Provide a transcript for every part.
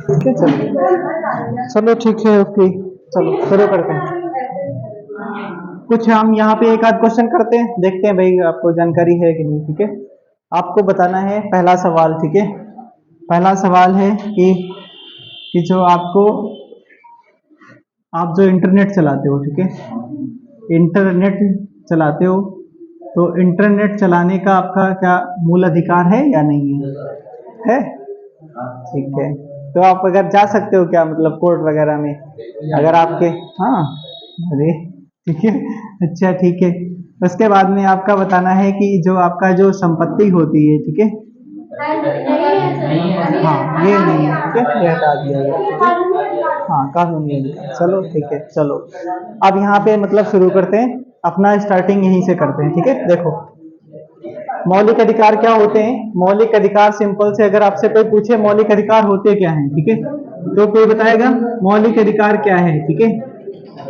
ठीक है, चलो चलो ठीक है, ओके। चलो शुरू करते हैं। कुछ हम यहाँ पे एक आध क्वेश्चन करते हैं, देखते हैं भाई आपको जानकारी है कि नहीं। ठीक है, आपको बताना है पहला सवाल। ठीक है, पहला सवाल है कि जो आपको, आप जो इंटरनेट चलाते हो, ठीक है, इंटरनेट चलाते हो, तो इंटरनेट चलाने का आपका क्या मूल अधिकार है या नहीं है? ठीक है, तो आप अगर जा सकते हो क्या, मतलब कोर्ट वगैरह में, अगर आपके, हाँ, अरे ठीक है, अच्छा ठीक है। उसके बाद में आपका बताना है कि जो आपका जो संपत्ति होती है, ठीक है, हाँ ये नहीं है, ठीक है, ये हटा दिया गया, ठीक है, हाँ कानूनी अधिकार। चलो ठीक है, चलो अब यहाँ पे मतलब शुरू करते हैं अपना, स्टार्टिंग यहीं से करते हैं। ठीक है, देखो मौलिक अधिकार क्या होते हैं। मौलिक अधिकार सिंपल से अगर आपसे कोई पूछे मौलिक अधिकार होते क्या हैं, ठीक है, तो कोई बताएगा मौलिक अधिकार क्या है। ठीक है,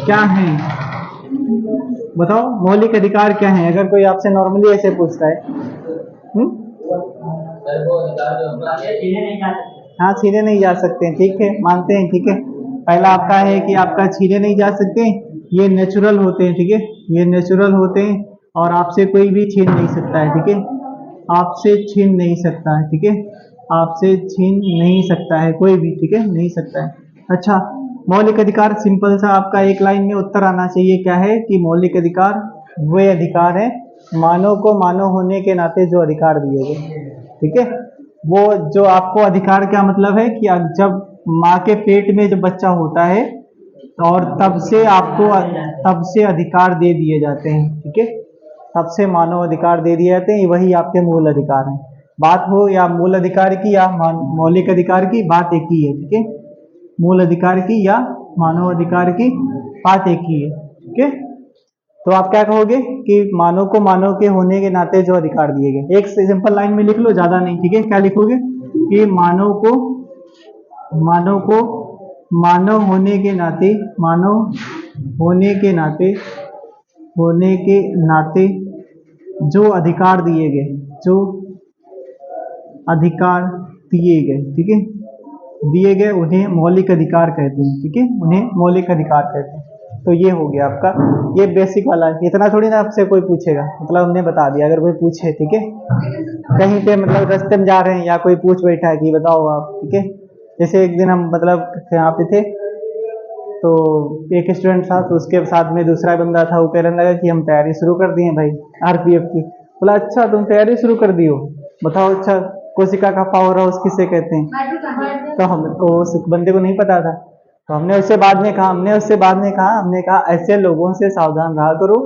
क्या है बताओ, मौलिक अधिकार क्या है, अगर कोई आपसे नॉर्मली ऐसे पूछता है। हाँ छीने नहीं जा सकते, ठीक है, मानते हैं। ठीक है, पहला आपका है कि आपका छीने नहीं जा सकते, ये नेचुरल होते हैं। ठीक है, ये नेचुरल होते हैं और आपसे कोई भी छीन नहीं सकता है। ठीक है, आपसे छीन नहीं सकता है। ठीक है, आपसे छीन नहीं सकता है कोई भी, ठीक है, नहीं सकता है। अच्छा, मौलिक अधिकार सिंपल सा आपका एक लाइन में उत्तर आना चाहिए, क्या है कि मौलिक अधिकार वे अधिकार है मानव को मानव होने के नाते जो अधिकार दिए गए। ठीक है, वो जो आपको अधिकार क्या मतलब है कि जब माँ के पेट में जब बच्चा होता है और तब से आपको, तब से अधिकार दे दिए जाते हैं। ठीक है, तब से मानव अधिकार दे दिए जाते हैं, वही आपके मूल अधिकार हैं। बात हो या मूल अधिकार की या मौलिक अधिकार की, बात एक ही है। ठीक है, मूल अधिकार की या मानव अधिकार की, बात एक ही है। ठीक है, तो आप क्या कहोगे कि मानव को मानव के होने के नाते जो अधिकार दिए गए, एक सिंपल लाइन में लिख लो, ज्यादा नहीं। ठीक है, क्या लिखोगे कि मानव को मानव होने के नाते, मानव होने के नाते, होने के नाते जो अधिकार दिए गए, जो अधिकार दिए गए, ठीक है, दिए गए उन्हें मौलिक अधिकार कहते हैं। ठीक है, उन्हें मौलिक अधिकार कहते हैं। तो ये हो गया आपका, ये बेसिक वाला। इतना थोड़ी ना आपसे कोई पूछेगा, मतलब हमने बता दिया अगर कोई पूछे। ठीक है, कहीं पे मतलब रास्ते में जा रहे हैं या कोई पूछ बैठा है कि बताओ आप, ठीक है, जैसे एक दिन हम मतलब यहाँ पे थे तो एक स्टूडेंट था, तो उसके साथ में दूसरा बंदा था, वो कहने लगा कि हम तैयारी शुरू कर दिए भाई आरपीएफ की। बोला अच्छा तुम तैयारी शुरू कर दी हो, बताओ अच्छा कोशिका का पावर हाउस किसे कहते हैं। तो हम तो उस बंदे को नहीं पता था, तो हमने उससे बाद में कहा, हमने कहा ऐसे लोगों से सावधान रहा करो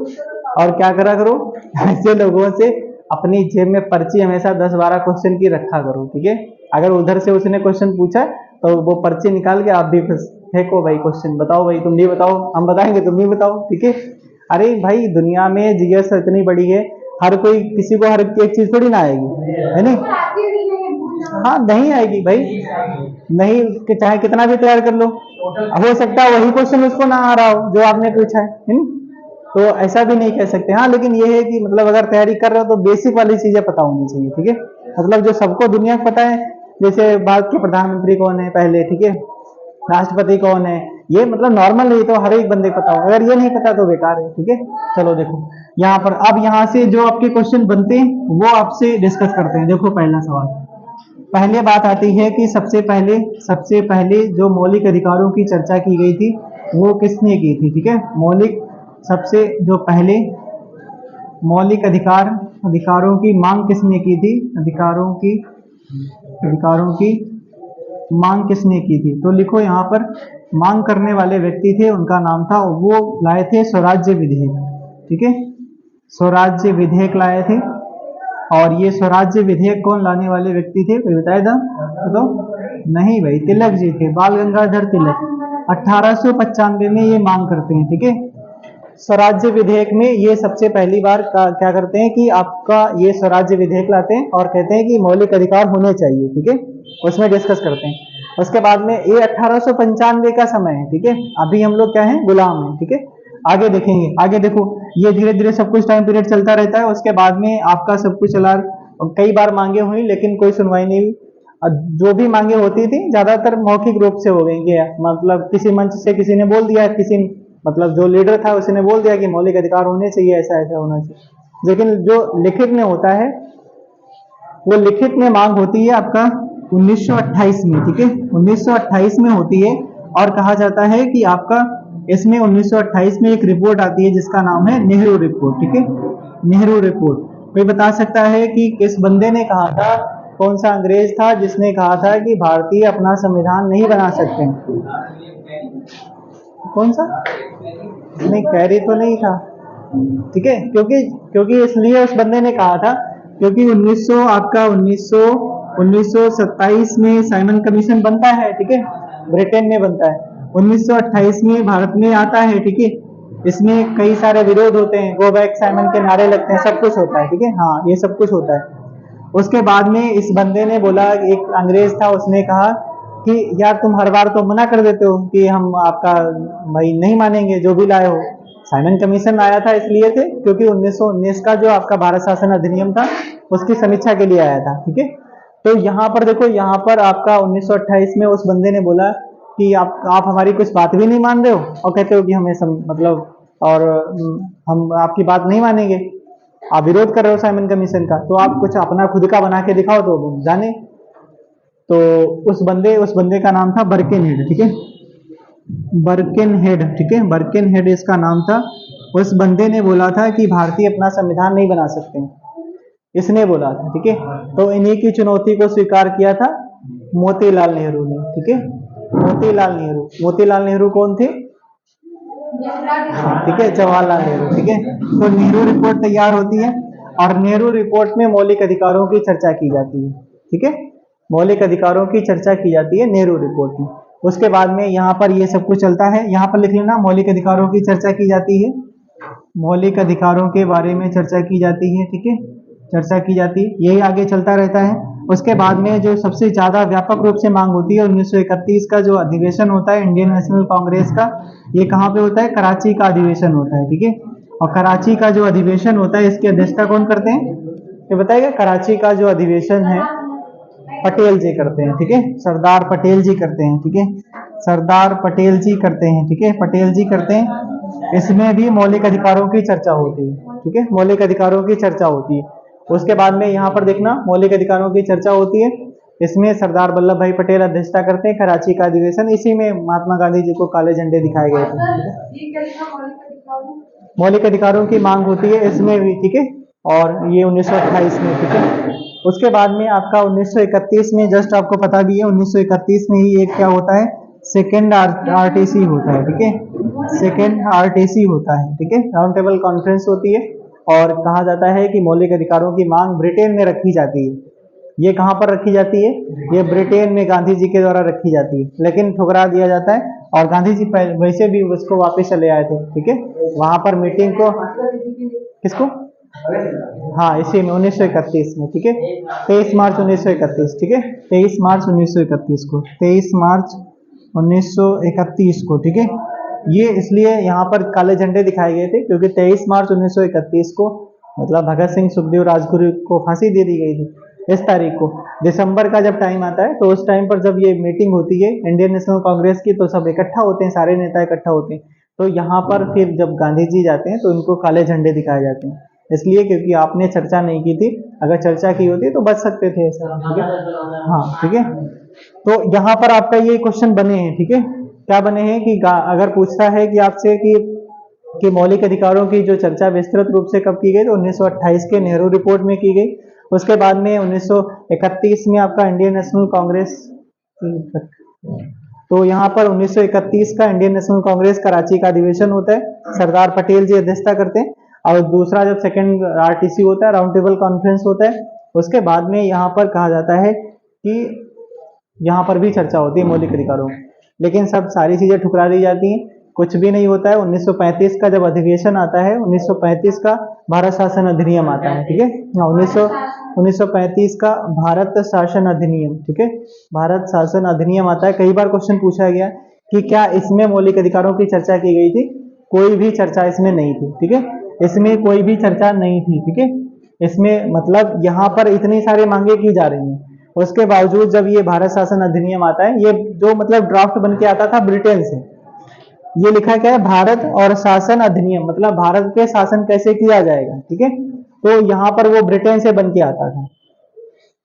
और क्या करा करो, ऐसे लोगों से अपनी जेब में पर्ची हमेशा 10-12 क्वेश्चन की रखा करो। ठीक है, अगर उधर से उसने क्वेश्चन पूछा तो वो पर्ची निकाल के आप भी फेंको भाई, क्वेश्चन बताओ भाई, तुम भी बताओ, हम बताएंगे तुम भी बताओ। ठीक है, अरे भाई दुनिया में जीएस इतनी बड़ी है, हर कोई किसी को हर एक चीज थोड़ी ना आएगी, है नहीं। हाँ नहीं आएगी भाई, नहीं कि चाहे कितना भी तैयार कर लो, हो सकता है वही क्वेश्चन उसको ना आ रहा हो जो आपने पूछा है नहीं? तो ऐसा भी नहीं कह सकते। हाँ लेकिन ये है कि मतलब अगर तैयारी कर रहे हो तो बेसिक वाली चीजें पता होनी चाहिए। ठीक है, मतलब जो सबको दुनिया को पता है, जैसे भारत के प्रधानमंत्री कौन है पहले, ठीक है, राष्ट्रपति कौन है, ये मतलब नॉर्मल नहीं तो हर एक बंदे को पता हो, अगर ये नहीं पता तो बेकार है। ठीक है, चलो देखो यहाँ पर अब यहाँ से जो आपके क्वेश्चन बनते हैं वो आपसे डिस्कस करते हैं। देखो पहला सवाल, पहले बात आती है कि सबसे पहले जो मौलिक अधिकारों की चर्चा की गई थी वो किसने की थी। ठीक है, मौलिक, सबसे जो पहले मौलिक अधिकारों की मांग किसने की थी, अधिकारों की मांग किसने की थी। तो लिखो यहाँ पर, मांग करने वाले व्यक्ति थे, उनका नाम था, वो लाए थे स्वराज्य विधेयक। ठीक है, स्वराज्य विधेयक लाए थे। और ये स्वराज्य विधेयक कौन लाने वाले व्यक्ति थे, कोई बताया था तो? नहीं भाई, तिलक जी थे, बाल गंगाधर तिलक। 1895 में ये मांग करते हैं। ठीक है, स्वराज्य विधेयक में ये सबसे पहली बार क्या करते हैं कि आपका ये स्वराज्य विधेयक लाते हैं और कहते हैं कि मौलिक अधिकार होने चाहिए। ठीक है, उसमें डिस्कस करते हैं। उसके बाद में ये 1895 का समय है। ठीक है, अभी हम लोग क्या है, गुलाम है। ठीक है, आगे देखेंगे, आगे देखो, ये धीरे धीरे सब कुछ टाइम पीरियड चलता रहता है। उसके बाद में आपका सब कुछ चला, कई बार मांगे हुई लेकिन कोई सुनवाई नहीं हुई। जो भी मांगे होती थी ज्यादातर मौखिक रूप से हो गई कि मतलब किसी मंच से किसी ने बोल दिया, किसी मतलब जो लीडर था उसने बोल दिया कि मौलिक अधिकार होने चाहिए, ऐसा ऐसा होना चाहिए। लेकिन जो लिखित में होता है, वो लिखित में मांग होती है आपका 1928 में, ठीक है, 1928 में होती है। और कहा जाता है कि आपका इसमें 1928 में एक रिपोर्ट आती है जिसका नाम है नेहरू रिपोर्ट, ठीक है, नेहरू रिपोर्ट। कोई बता सकता है कि किस बंदे ने कहा था, कौन सा अंग्रेज था जिसने कहा था कि भारतीय अपना संविधान नहीं बना सकते? कौन सा? नहीं, कैरी तो नहीं था, ठीक है, क्योंकि क्योंकि इसलिए उस बंदे ने कहा था क्योंकि 1900 आपका 1927 में साइमन कमीशन बनता है, ठीक है, ब्रिटेन में बनता है। 1928 में भारत में आता है, ठीक है। इसमें कई सारे विरोध होते हैं, गो बैक साइमन के नारे लगते हैं, सब कुछ होता है, ठीक है, हाँ ये सब कुछ होता है। उसके बाद में इस बंदे ने बोला, एक अंग्रेज था, उसने कहा कि यार तुम हर बार तो मना कर देते हो कि हम आपका भाई नहीं मानेंगे जो भी लाए हो। साइमन कमीशन आया था इसलिए थे क्योंकि 1919 का जो आपका भारत शासन अधिनियम था उसकी समीक्षा के लिए आया था, ठीक है। तो यहाँ पर देखो, यहाँ पर आपका 1928 में उस बंदे ने बोला कि आप हमारी कुछ बात भी नहीं मान रहे हो और कहते हो कि हमें मतलब और हम आपकी बात नहीं मानेंगे, आप विरोध कर रहे हो साइमन कमीशन का, तो आप कुछ अपना खुद का बना के दिखाओ तो जाने। तो उस बंदे का नाम था बर्किन हेड, ठीक है, बर्किन हेड, ठीक है, बर्किन हेड इसका नाम था। उस बंदे ने बोला था कि भारतीय अपना संविधान नहीं बना सकते, इसने बोला था, ठीक है। तो इन्हीं की चुनौती को स्वीकार किया था मोतीलाल नेहरू ने, ठीक है, मोतीलाल नेहरू। मोतीलाल नेहरू कौन थे? हाँ, ठीक है, जवाहरलाल नेहरू, ठीक है। तो नेहरू रिपोर्ट तैयार होती है और नेहरू रिपोर्ट में मौलिक अधिकारों की चर्चा की जाती है, ठीक है, मौलिक अधिकारों की चर्चा की जाती है नेहरू रिपोर्ट में। उसके बाद में यहाँ पर ये सब कुछ चलता है, यहाँ पर लिख लेना मौलिक अधिकारों की चर्चा की जाती है, मौलिक अधिकारों के बारे में चर्चा की जाती है, ठीक है, चर्चा की जाती है, यही आगे चलता रहता है। उसके बाद में जो सबसे ज्यादा व्यापक रूप से मांग होती है 1931 का जो अधिवेशन होता है इंडियन नेशनल कांग्रेस का, ये कहाँ पे होता है? कराची का अधिवेशन होता है, ठीक है। और कराची का जो अधिवेशन होता है इसकी अध्यक्षता कौन करते हैं, ये बताएगा? कराची का जो अधिवेशन है पटेल जी करते हैं, ठीक है, सरदार पटेल जी करते हैं, ठीक है, सरदार पटेल जी करते हैं, ठीक है, पटेल जी करते हैं। इसमें भी मौलिक अधिकारों की चर्चा होती है, ठीक है, मौलिक अधिकारों की चर्चा होती है। उसके बाद में यहाँ पर देखना मौलिक अधिकारों की चर्चा होती है, इसमें सरदार वल्लभ भाई पटेल अध्यक्षता करते हैं कराची का अधिवेशन, इसी में महात्मा गांधी जी को काले झंडे दिखाए गए थे। मौलिक अधिकारों की मांग होती है इसमें भी, ठीक है, और ये 1928 में, ठीक है। उसके बाद में आपका 1931 में, जस्ट आपको पता भी है 1931 में ही एक क्या होता है, सेकेंड आरटीसी होता है, ठीक है, सेकेंड आरटीसी होता है, ठीक है, राउंड टेबल कॉन्फ्रेंस होती है। और कहा जाता है कि मौलिक अधिकारों की मांग ब्रिटेन में रखी जाती है। ये कहाँ पर रखी जाती है? ये ब्रिटेन में गांधी जी के द्वारा रखी जाती है, लेकिन ठुकरा दिया जाता है और गांधी जी वैसे भी उसको वापस चले आए थे, ठीक है, वहां पर मीटिंग को, किसको? हाँ, इसी में 1931 में, ठीक है, 23 मार्च 1931, ठीक है, 23 मार्च 1931 को, 23 मार्च 1931 को, ठीक है। ये इसलिए यहाँ पर काले झंडे दिखाए गए थे क्योंकि 23 मार्च 1931 को मतलब भगत सिंह सुखदेव राजगुरु को फांसी दे दी गई थी। इस तारीख को दिसंबर का जब टाइम आता है तो उस टाइम पर जब ये मीटिंग होती है इंडियन नेशनल कांग्रेस की, तो सब इकट्ठा होते हैं, सारे नेता इकट्ठा होते हैं। तो यहाँ पर फिर जब गांधी जी जाते हैं तो इनको काले झंडे दिखाए जाते हैं, इसलिए क्योंकि आपने चर्चा नहीं की थी, अगर चर्चा की होती तो बच सकते थे ऐसा, ठीक है, हाँ, ठीक है। तो यहाँ पर आपका ये क्वेश्चन बने हैं, ठीक है, क्या बने हैं कि अगर पूछता है कि आपसे कि मौलिक अधिकारों की जो चर्चा विस्तृत रूप से कब की गई, तो 1928 के नेहरू रिपोर्ट में की गई। उसके बाद में 1931 में आपका इंडियन नेशनल कांग्रेस, तो यहाँ पर 1931 का इंडियन नेशनल कांग्रेस कराची का अधिवेशन होता है, सरदार पटेल जी अध्यक्षता करते हैं। और दूसरा जब सेकंड आरटीसी होता है, राउंड टेबल कॉन्फ्रेंस होता है, उसके बाद में यहाँ पर कहा जाता है कि यहाँ पर भी चर्चा होती है मौलिक अधिकारों, लेकिन सब सारी चीजें ठुकरा दी जाती हैं, कुछ भी नहीं होता है। 1935 का जब अधिवेशन आता है, 1935 का भारत शासन अधिनियम आता है, ठीक है, 1935 का भारत शासन अधिनियम, ठीक है, भारत शासन अधिनियम आता है। कई बार क्वेश्चन पूछा गया कि क्या इसमें मौलिक अधिकारों की चर्चा की गई थी? कोई भी चर्चा इसमें नहीं थी, ठीक है, इसमें कोई भी चर्चा नहीं थी, ठीक है। इसमें मतलब यहाँ पर इतनी सारी मांगे की जा रही हैं उसके बावजूद जब ये भारत शासन अधिनियम आता है, ये जो मतलब ड्राफ्ट बन के आता था ब्रिटेन से, ये लिखा क्या है, भारत और शासन अधिनियम, मतलब भारत पे शासन कैसे किया जाएगा, ठीक है। तो यहाँ पर वो ब्रिटेन से बन के आता था,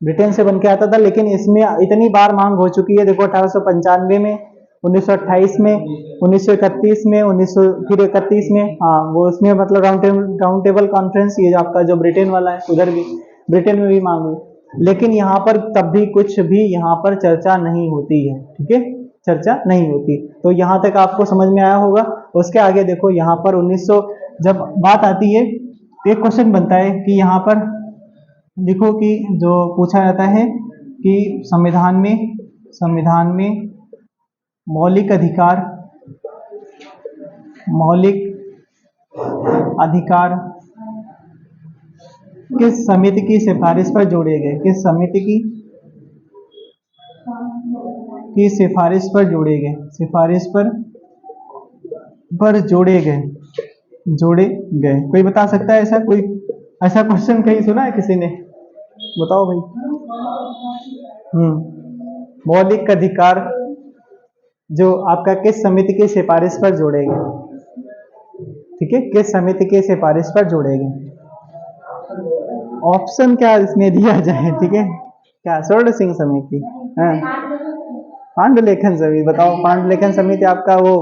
ब्रिटेन से बन के आता था, लेकिन इसमें इतनी बार मांग हो चुकी है, देखो 1895 में, 1928 में, 1931 में, 1931 में, हाँ वो उसमें मतलब राउंड टेबल कॉन्फ्रेंस, ये आपका जो ब्रिटेन वाला है, उधर भी ब्रिटेन में भी मांग हुई, लेकिन यहाँ पर तब भी कुछ भी यहाँ पर चर्चा नहीं होती है, ठीक है, चर्चा नहीं होती। तो यहाँ तक आपको समझ में आया होगा। उसके आगे देखो यहाँ पर 1900 जब बात आती है, एक क्वेश्चन बनता है कि यहाँ पर देखो कि जो पूछा जाता है कि संविधान में मौलिक अधिकार किस समिति की सिफारिश पर जोड़े गए, किस समिति की सिफारिश पर जोड़े गए, सिफारिश पर जोड़े गए। कोई बता सकता है ऐसा, कोई ऐसा क्वेश्चन कहीं सुना है किसी ने, बताओ भाई। मौलिक अधिकार जो आपका किस समिति की सिफारिश पर जोड़े गए, ठीक है, किस समिति की सिफारिश पर जोड़े गए। ऑप्शन क्या इसमें दिया जाए, ठीक है, क्या स्वर्ण सिंह समिति, पांडुलेखन समिति, बताओ। पांडुलेखन समिति आपका वो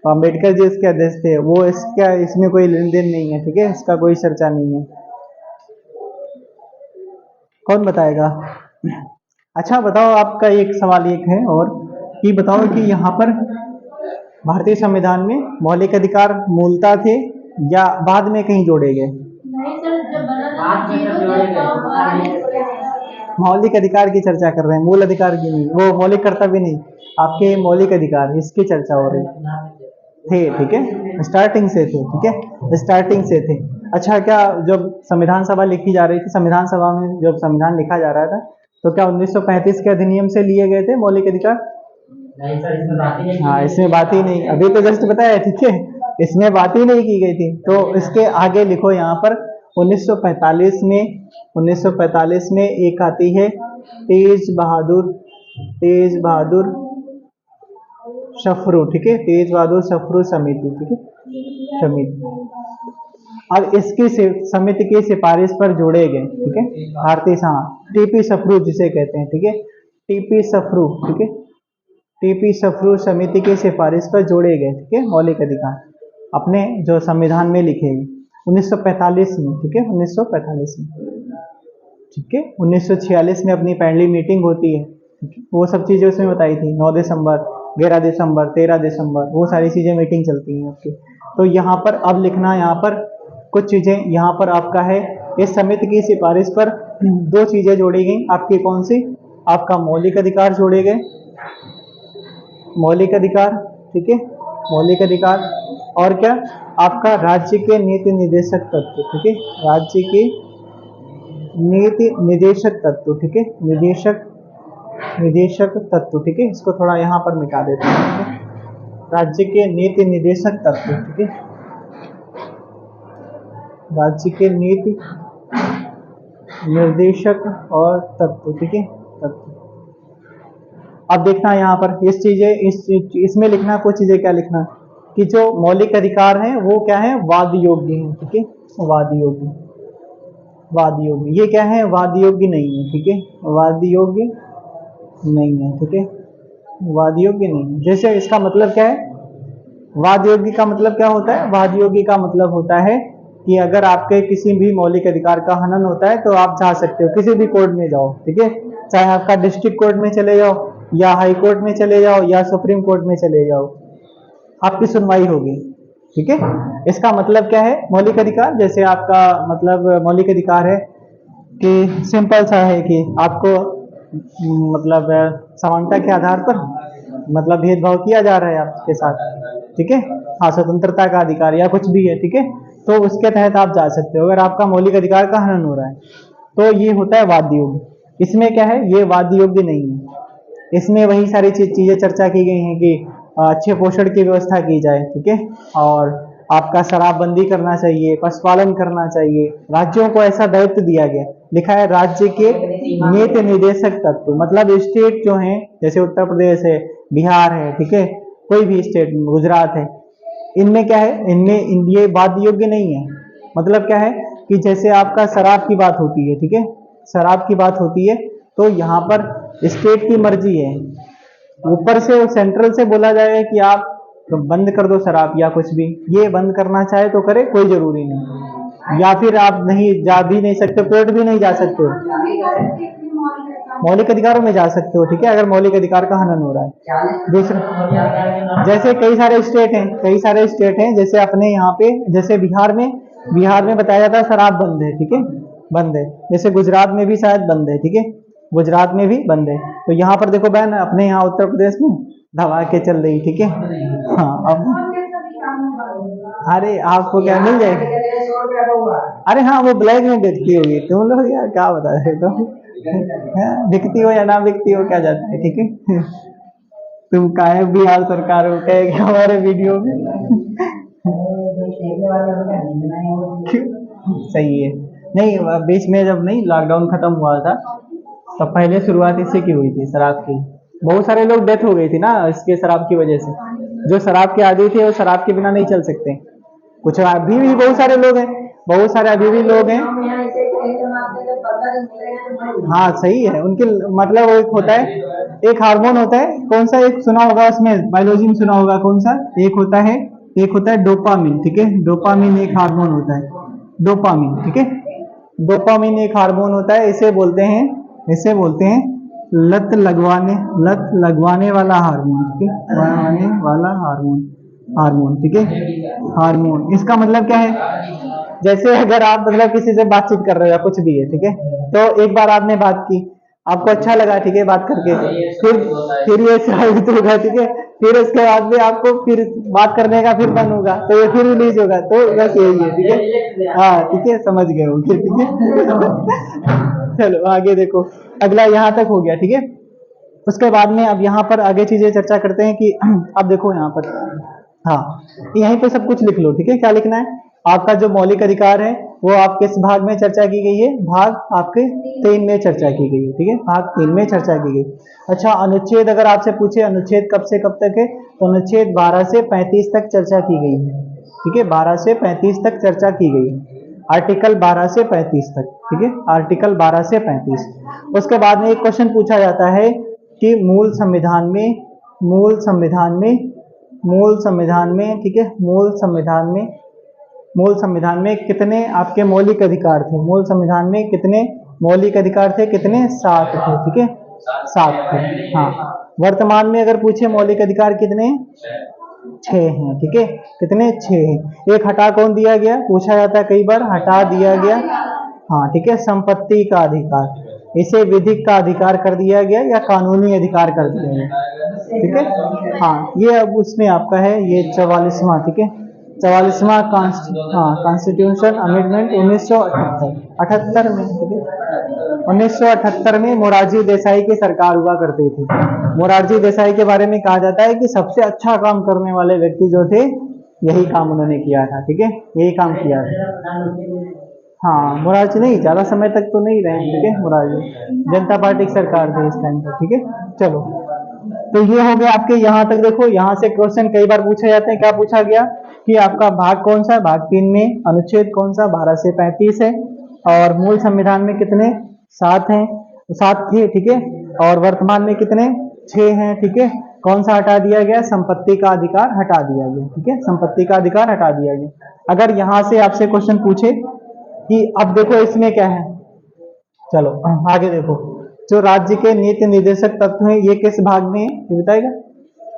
अम्बेडकर जी इसके अध्यक्ष थे, वो इसका इसमें कोई लेन देन नहीं है, ठीक है, इसका कोई चर्चा नहीं है। कौन बताएगा? अच्छा बताओ, आपका एक सवाल एक है और कि बताओ कि यहाँ पर भारतीय संविधान में मौलिक अधिकार मूलतः थे या बाद में कहीं जोड़े गए? मौलिक अधिकार की चर्चा कर रहे हैं, मूल अधिकार की नहीं, वो मौलिक कर्तव्य नहीं, आपके मौलिक अधिकार, इसकी चर्चा हो रही थे, ठीक है, स्टार्टिंग से थे, ठीक है, स्टार्टिंग से थे। अच्छा, क्या जब संविधान सभा लिखी जा रही थी, संविधान सभा में जब संविधान लिखा जा रहा था, तो क्या 1935 के अधिनियम से लिए गए थे मौलिक अधिकार? नहीं सर, इसमें बात ही नहीं। हाँ, इसमें बात ही नहीं, अभी तो जस्ट बताया, ठीक है, इसमें बात ही नहीं की गई थी। तो इसके आगे लिखो यहाँ पर 1945 में एक आती है तेज बहादुर सफरू, ठीक है, तेज बहादुर सफरू समिति, ठीक है, समिति। अब इसकी समिति की सिफारिश पर जोड़े गए, ठीक है, भारतीय टीपी सफरू जिसे कहते हैं, ठीक है, टीपी सफरू, ठीक है, टीपी सफरू समिति की सिफारिश पर जोड़े गए, ठीक है, मौलिक अधिकार अपने जो संविधान में लिखे गए 1945 में, ठीक है, 1945 में, ठीक है। 1946 में अपनी पहली मीटिंग होती है, वो सब चीजें उसमें बताई थी, 9 दिसंबर, 11 दिसंबर, 13 दिसंबर, वो सारी चीजें मीटिंग चलती हैं आपकी। तो यहाँ पर अब लिखना, यहाँ पर कुछ चीजें यहाँ पर आपका है, इस समिति की सिफारिश पर 2 चीजें जोड़ी गई आपकी, कौन सी? आपका मौलिक अधिकार जोड़े गए, मौलिक अधिकार, ठीक है, मौलिक अधिकार, और क्या? आपका राज्य के नीति निर्देशक तत्व, ठीक है, राज्य के नीति निर्देशक तत्व, ठीक है, निदेशक तत्व, ठीक है, इसको थोड़ा यहाँ पर मिटा देते हैं, राज्य के नीति निर्देशक तत्व, ठीक है, राज्य के नीति निर्देशक और तत्व, ठीक है, तत्व। अब देखना यहाँ पर इस चीजें, इसमें लिखना कुछ चीजें, क्या लिखना कि जो मौलिक अधिकार हैं वो क्या है, वाद योग्य हैं, ठीक है, वाद योग्य, ये क्या है, वाद योग्य नहीं है, ठीक है, वाद योग्य नहीं है, ठीक है, वाद योग्य नहीं है। जैसे इसका मतलब क्या है, वाद योग्य का मतलब क्या होता है? वाद योग्य का मतलब होता है कि अगर आपके किसी भी मौलिक अधिकार का हनन होता है तो आप जा सकते हो, किसी भी कोर्ट में जाओ, ठीक है, चाहे आपका डिस्ट्रिक्ट कोर्ट में चले जाओ या हाई कोर्ट में चले जाओ या सुप्रीम कोर्ट में चले जाओ, आपकी सुनवाई होगी, ठीक है। इसका मतलब क्या है, मौलिक अधिकार, जैसे आपका मतलब मौलिक अधिकार है कि सिंपल सा है कि आपको मतलब समानता के आधार पर मतलब भेदभाव किया जा रहा है आपके साथ, ठीक है, हाँ, स्वतंत्रता का अधिकार या कुछ भी है, ठीक है, तो उसके तहत आप जा सकते हो अगर आपका मौलिक अधिकार का हनन हो रहा है, तो ये होता है वाद योग्य। इसमें क्या है, ये वाद योग्य नहीं है, इसमें वही सारी चीजें चर्चा की गई हैं कि अच्छे पोषण की व्यवस्था की जाए, ठीक है, और आपका शराबबंदी करना चाहिए, पशुपालन करना चाहिए, राज्यों को ऐसा दायित्व दिया गया लिखा है राज्य के नीति निर्देशक तत्व, मतलब स्टेट जो हैं जैसे उत्तर प्रदेश है, बिहार है, ठीक है, कोई भी स्टेट, गुजरात है, इनमें क्या है, ये वाद्य योग्य नहीं है। मतलब क्या है कि जैसे आपका शराब की बात होती है, ठीक है, शराब की बात होती है, तो यहाँ पर स्टेट की मर्जी है, ऊपर से सेंट्रल से बोला जाए कि आप बंद कर दो शराब या कुछ भी, ये बंद करना चाहे तो करे, कोई जरूरी नहीं, या फिर आप नहीं जा भी नहीं सकते, कोर्ट भी नहीं जा सकते हो, मौलिक अधिकारों में जा सकते हो, ठीक है, अगर मौलिक अधिकार का हनन हो रहा है। दूसरा, जैसे कई सारे स्टेट हैं, कई सारे स्टेट हैं, जैसे अपने यहाँ पे, जैसे बिहार में बताया जाता है शराब बंद है, ठीक है, बंद है, जैसे गुजरात में भी शायद बंद है, ठीक है, गुजरात में भी बंद है, तो यहाँ पर देखो बहन, अपने यहाँ उत्तर प्रदेश में दबा के चल रही, ठीक है। हाँ, अब अरे आपको क्या मिल जाएगी, अरे हाँ वो ब्लैक में बिकती होगी, तुम लोग यार क्या बता रहे हो तुम, बिकती हो या ना बिकती हो क्या जाता है, ठीक है। तुम काहे बिहार सरकार हो कहे हमारे वीडियो में। सही है। नहीं, बीच में जब नहीं लॉकडाउन खत्म हुआ था, तब पहले शुरुआत इसी की हुई थी, शराब की, बहुत सारे लोग डेथ हो गई थी ना इसके, शराब की वजह से, जो शराब के आदी थे वो शराब के बिना नहीं चल सकते, कुछ अभी भी बहुत सारे लोग हैं, बहुत सारे अभी भी लोग हैं। हाँ सही है, उनके मतलब वो एक होता है, एक हार्मोन होता है, कौन सा एक सुना होगा उसमें, बायोलॉजी में सुना होगा, कौन सा एक होता है डोपामिन, ठीक है, डोपामिन एक हार्मोन होता है, डोपामिन, ठीक है, डोपामिन एक हार्मोन होता है, इसे बोलते हैं लत लगवाने वाला हार्मोन, ठीक है, लगवाने वाला हार्मोन, ठीक है, हार्मोन, इसका मतलब क्या है, जैसे अगर आप मतलब किसी से बातचीत कर रहे हो या कुछ भी है, ठीक है, तो एक बार आपने बात की, आपको अच्छा लगा, ठीक है, बात करके, फिर ये साबित होगा, ठीक है, फिर उसके बाद में आपको फिर बात करने का फिर मन होगा, तो ये फिर रिलीज होगा, तो बस यही है, ठीक है, हाँ ठीक है, समझ गए होंगे, ठीक है। चलो आगे देखो, अगला यहाँ तक हो गया, ठीक है, उसके बाद में अब यहाँ पर आगे चीजें चर्चा करते हैं कि अब देखो यहाँ पर, हाँ यहीं पे सब कुछ लिख लो, ठीक है, क्या लिखना है, आपका जो मौलिक अधिकार है वो आप किस भाग में चर्चा की गई है, भाग आपके 3 में चर्चा की गई है, ठीक है, भाग 3 में चर्चा की गई। अच्छा, अनुच्छेद अगर आपसे पूछे अनुच्छेद कब से कब तक है, तो अनुच्छेद 12 से 35 तक चर्चा की गई है, ठीक है, 12 से 35 तक चर्चा की गई है, आर्टिकल 12 से 35 तक, ठीक है, आर्टिकल 12 से 35। उसके बाद में एक क्वेश्चन पूछा जाता है कि मूल संविधान में, ठीक है, मूल संविधान में कितने आपके मौलिक अधिकार थे, मूल संविधान में कितने मौलिक अधिकार थे, कितने, 7 थे, ठीक है, 7 थे, हाँ। वर्तमान में अगर पूछे मौलिक अधिकार कितने, 6 हैं, ठीक है, कितने, 6 हैं, एक हटा कौन दिया गया, पूछा जाता है कई बार, हटा दिया गया, हाँ ठीक है, संपत्ति का अधिकार, इसे विधिक का अधिकार कर दिया गया या कानूनी अधिकार कर दिया गया, ठीक है, हाँ ये अब उसमें आपका है ये 44वां, ठीक है, 44वां कॉन्स्टिट्यूशन अमेंडमेंट 1978 में, ठीक है, 1978 में मोरारजी देसाई की सरकार हुआ करती थी। मोरारजी देसाई के बारे में कहा जाता है कि सबसे अच्छा काम करने वाले व्यक्ति जो थे, यही काम उन्होंने किया था, ठीक है, यही काम किया था। हाँ मोरारजी नहीं, ज्यादा समय तक तो नहीं रहे, ठीक है, मोरारजी जनता पार्टी की सरकार थी इस टाइम पर, ठीक है। चलो, तो ये हो गया आपके, यहाँ तक देखो, यहाँ से क्वेश्चन कई बार पूछे जाते हैं, क्या पूछा गया कि आपका भाग कौन सा है, भाग 3 में अनुच्छेद कौन सा, 12 से 35 है, और मूल संविधान में कितने, 7 हैं, 7 थे, ठीक है, और वर्तमान में कितने, 6 हैं, ठीक है, कौन सा हटा दिया गया, संपत्ति का अधिकार हटा दिया गया, ठीक है, संपत्ति का अधिकार हटा दिया गया। अगर यहाँ से आपसे क्वेश्चन पूछे कि अब देखो इसमें क्या है, चलो आगे देखो, जो राज्य के नीति निर्देशक तत्व हैं ये किस भाग में है, ये बताएगा,